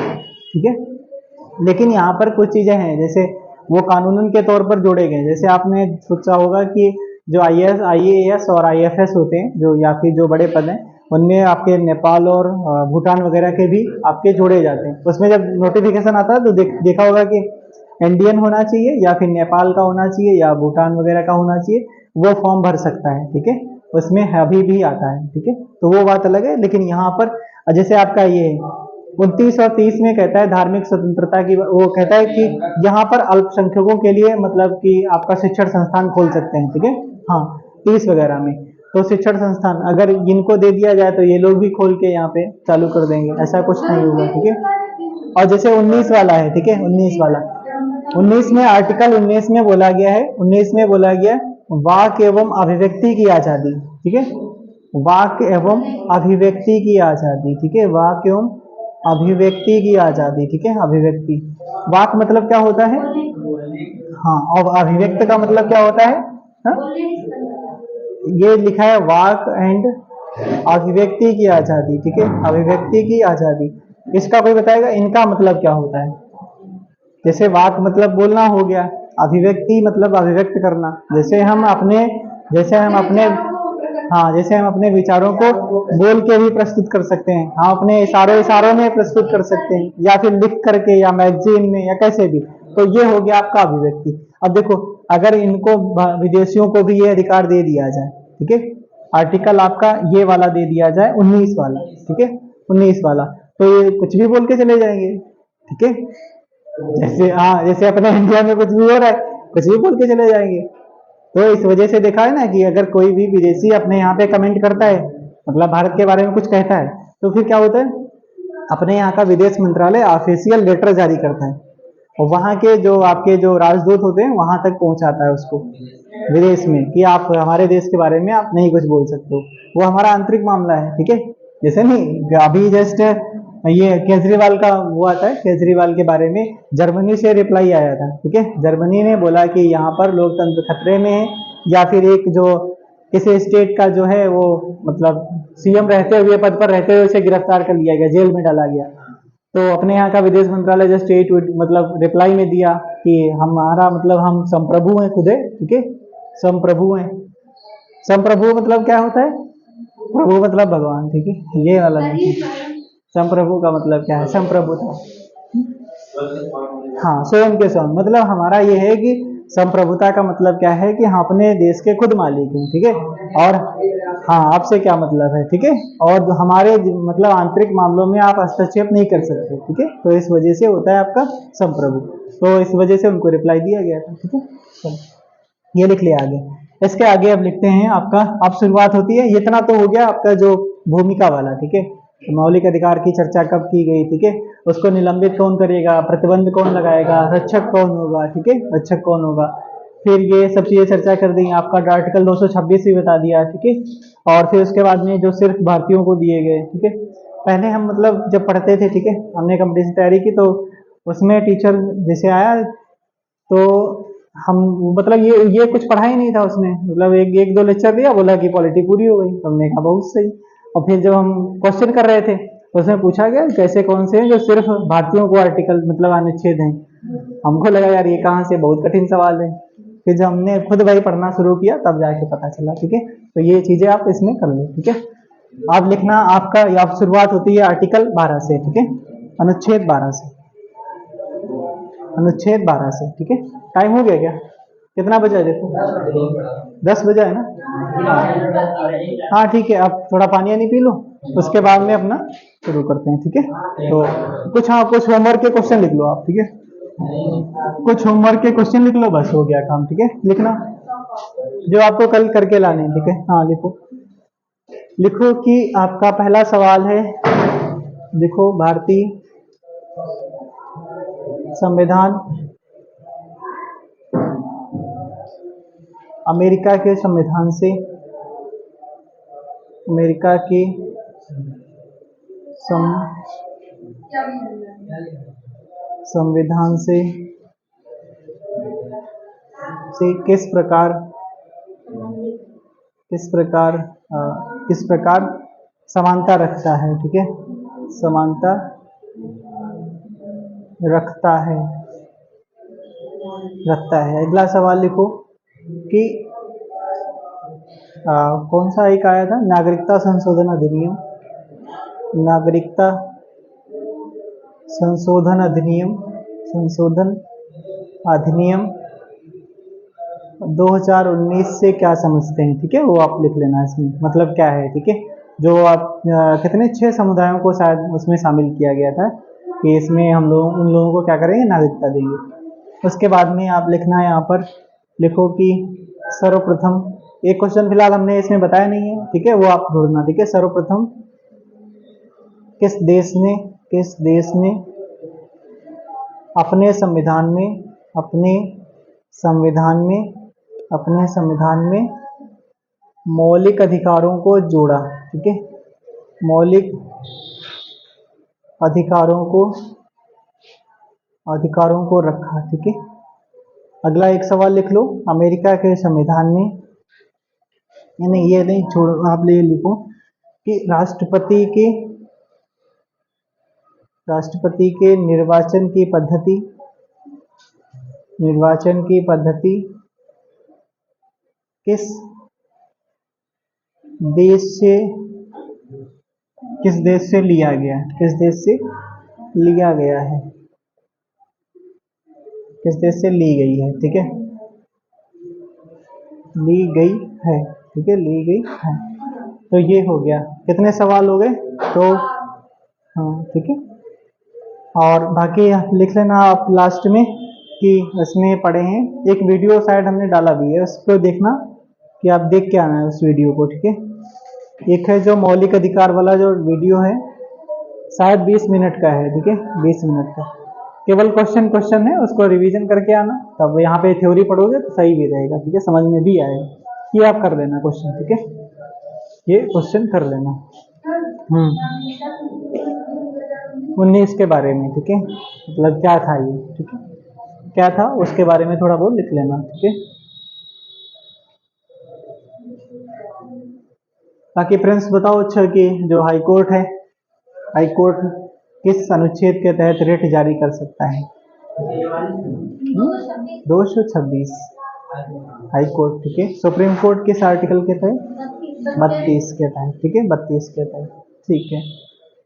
ठीक है। लेकिन यहाँ पर कुछ चीजें हैं, जैसे वो कानूनन के तौर पर जोड़े गए, जैसे आपने सोचा होगा कि जो IAS और IFS होते हैं, जो या फिर जो बड़े पद हैं, उनमें आपके नेपाल और भूटान वगैरह के भी आपके जोड़े जाते हैं। उसमें जब नोटिफिकेशन आता है तो देखा होगा कि इंडियन होना चाहिए, या फिर नेपाल का होना चाहिए, या भूटान वगैरह का होना चाहिए, वो फॉर्म भर सकता है, ठीक है, उसमें अभी भी आता है, ठीक है, तो वो बात अलग है। लेकिन यहाँ पर जैसे आपका ये 29 और 30 में कहता है धार्मिक स्वतंत्रता की, वो कहता है कि यहाँ पर अल्पसंख्यकों के लिए मतलब कि आपका शिक्षण संस्थान खोल सकते हैं, ठीक है, हाँ, 30 वगैरह में, तो शिक्षण संस्थान अगर इनको दे दिया जाए तो ये लोग भी खोल के यहाँ पे चालू कर देंगे, ऐसा कुछ नहीं होगा, ठीक है। और जैसे 19 वाला है, ठीक है, 19 वाला, 19 में आर्टिकल 19 में बोला गया है, 19 में बोला गया वाक एवं अभिव्यक्ति की आजादी, ठीक है, वाक एवं अभिव्यक्ति की आजादी, ठीक है, वाक एवं अभिव्यक्ति की आजादी, ठीक है, अभिव्यक्ति, वाक मतलब क्या होता है, हाँ, और अभिव्यक्त का मतलब क्या होता है, हाँ? ये लिखा है वाक एंड अभिव्यक्ति की आजादी, ठीक है, अभिव्यक्ति की आजादी, इसका कोई बताएगा इनका मतलब क्या होता है। जैसे वाक मतलब बोलना हो गया, अभिव्यक्ति मतलब अभिव्यक्त करना, जैसे हम अपने हाँ, जैसे हम अपने विचारों को बोल के भी प्रस्तुत कर सकते हैं, हम अपने इशारों में प्रस्तुत कर सकते हैं, या फिर लिख करके, या मैगजीन में, या कैसे भी, तो ये हो गया आपका अभिव्यक्ति। अब देखो, अगर इनको विदेशियों को भी ये अधिकार दे दिया जाए, ठीक है, आर्टिकल आपका ये वाला दे दिया जाए 19 वाला, ठीक है, 19 वाला, तो ये कुछ भी बोल के चले जाएंगे, ठीक है। जैसे हाँ, जैसे अपने इंडिया में कुछ भी हो रहा है, कुछ भी बोल के चले जाएंगे। तो इस वजह से देखा है ना कि अगर कोई भी विदेशी अपने यहाँ पे कमेंट करता है, मतलब भारत के बारे में कुछ कहता है, तो फिर क्या होता है, अपने यहाँ का विदेश मंत्रालय ऑफिशियल लेटर जारी करता है और वहाँ के जो आपके जो राजदूत होते हैं वहां तक पहुंचाता है उसको विदेश में कि आप हमारे देश के बारे में आप नहीं कुछ बोल सकते हो, वो हमारा आंतरिक मामला है, ठीक है। जैसे नहीं अभी जस्ट ये केजरीवाल का हुआ था, केजरीवाल के बारे में जर्मनी से रिप्लाई आया था, ठीक है। जर्मनी ने बोला कि यहाँ पर लोकतंत्र खतरे में है, या फिर एक जो किसी स्टेट का जो है वो मतलब सीएम रहते हुए, पद पर रहते हुए उसे गिरफ्तार कर लिया गया, जेल में डाला गया। तो अपने यहाँ का विदेश मंत्रालय जो स्टेट मतलब रिप्लाई में दिया कि हमारा मतलब हम संप्रभु हैं खुदे, ठीक है, संप्रभु हैं। संप्रभु मतलब क्या होता है, प्रभु मतलब भगवान, ठीक है, ये वाला नहीं। संप्रभु का मतलब क्या है, संप्रभुता, हाँ, स्वयं के स्वयं, मतलब हमारा ये है कि संप्रभुता का मतलब क्या है कि हम अपने देश के खुद मालिक हैं, ठीक है। और हाँ, आपसे क्या मतलब है, ठीक है, और हमारे मतलब आंतरिक मामलों में आप हस्तक्षेप नहीं कर सकते, ठीक है। तो इस वजह से होता है आपका संप्रभु, तो इस वजह से उनको रिप्लाई दिया गया था, ठीक है। ये लिख लिया आगे। इसके आगे अब लिखते हैं आपका, अब शुरुआत होती है, इतना तो हो गया आपका जो भूमिका वाला, ठीक है। मौलिक अधिकार की चर्चा कब की गई, ठीक है, उसको निलंबित कौन करेगा, प्रतिबंध कौन लगाएगा, रक्षक कौन होगा, ठीक है, रक्षक कौन होगा, फिर ये सब चीजें चर्चा कर दी। आपका आर्टिकल 226 भी बता दिया, ठीक है। और फिर उसके बाद में जो सिर्फ भारतीयों को दिए गए, ठीक है। पहले हम मतलब जब पढ़ते थे, ठीक है, हमने कंपटीशन तैयारी की, तो उसमें टीचर जैसे आया तो हम मतलब ये कुछ पढ़ा ही नहीं था उसने, मतलब एक एक दो लेक्चर दिया, बोला कि पॉलिटी पूरी हो गई, हमने कहा बहुत सही। और फिर जब हम क्वेश्चन कर रहे थे तो उसमें पूछा गया कैसे कौन से हैं जो सिर्फ भारतीयों को आर्टिकल मतलब अनुच्छेद हैं। हमको लगा यार ये कहाँ से, बहुत कठिन सवाल है। फिर जब हमने खुद भाई पढ़ना शुरू किया तब जाके पता चला, ठीक है। तो ये चीजें आप इसमें कर लो, ठीक है। आप लिखना आपका, आप शुरुआत होती है आर्टिकल 12 से, ठीक है, अनुच्छेद 12 से, अनुच्छेद 12 से, ठीक है। टाइम हो गया क्या, कितना बजा है देखो, 10 बजा है ना। हाँ ठीक है, आप थोड़ा पानी वानी पी लो, उसके बाद में अपना शुरू करते हैं, ठीक है। तो कुछ, हाँ, कुछ होमवर्क के क्वेश्चन लिख लो आप, ठीक है, कुछ होमवर्क के क्वेश्चन लिख लो, बस हो गया काम, ठीक है। लिखना जो आपको कल करके लाने हैं, ठीक है। हाँ लिखो, लिखो कि आपका पहला सवाल है, लिखो भारतीय संविधान अमेरिका के संविधान से, अमेरिका के संविधान से किस प्रकार समानता रखता है, ठीक है, समानता रखता है। अगला सवाल लिखो कि कौन सा एक आया था, नागरिकता संशोधन अधिनियम, नागरिकता संशोधन अधिनियम 2019 से क्या समझते हैं, ठीक है, वो आप लिख लेना इसमें, मतलब क्या है, ठीक है। जो आप कितने 6 समुदायों को शायद उसमें शामिल किया गया था कि इसमें हम लोग उन लोगों को क्या करेंगे, नागरिकता देंगे। उसके बाद में आप लिखना है यहाँ पर, लिखो कि सर्वप्रथम, एक क्वेश्चन फिलहाल हमने इसमें बताया नहीं है, ठीक है, वो आप ढूंढना, ठीक है। सर्वप्रथम किस देश ने अपने संविधान में मौलिक अधिकारों को जोड़ा, ठीक है, मौलिक अधिकारों को रखा, ठीक है। अगला एक सवाल लिख लो, अमेरिका के संविधान में, यानी ये नहीं छोड़ो, आप ये लिखो कि राष्ट्रपति के निर्वाचन की पद्धति किस देश से लिया गया है, किस देश से ली गई है, ठीक है, ली गई है, ठीक है, ली गई है। तो ये हो गया, कितने सवाल हो गए? तो हाँ ठीक है। और बाकी लिख लेना आप लास्ट में कि इसमें पढ़े हैं। एक वीडियो शायद हमने डाला भी है, उसको देखना कि आप देख के आना है उस वीडियो को, ठीक है। एक है जो मौलिक अधिकार वाला जो वीडियो है, शायद 20 मिनट का है, ठीक है, 20 मिनट का। केवल क्वेश्चन क्वेश्चन है, उसको रिवीजन करके आना, तब यहाँ पे थ्योरी पढ़ोगे तो सही भी रहेगा, ठीक है, समझ में भी आएगा। ये आप कर लेना क्वेश्चन, ठीक है, ये क्वेश्चन कर लेना। 19 के बारे में, ठीक है, मतलब क्या था ये, ठीक है, क्या था उसके बारे में थोड़ा बहुत लिख लेना, ठीक है। बाकी फ्रेंड्स बताओ, अच्छा कि जो हाई कोर्ट है, हाई कोर्ट किस अनुच्छेद के तहत रिट जारी कर सकता है? 226 हाई कोर्ट, ठीक है। सुप्रीम कोर्ट किस आर्टिकल के तहत? 32 के तहत, ठीक है, 32 के तहत, ठीक है।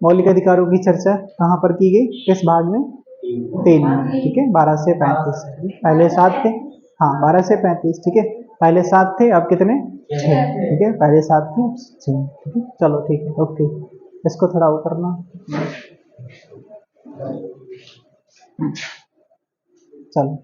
मौलिक अधिकारों की चर्चा कहाँ पर की गई, किस भाग में? 3 में, ठीक है, 12 से 35, पहले 7 थे, हाँ 12 से 35, ठीक है, पहले 7 थे, अब कितने? 6, ठीक है, पहले 7 थे, 6, ठीक है, चलो ठीक है, ओके। इसको थोड़ा वो करना, चलो।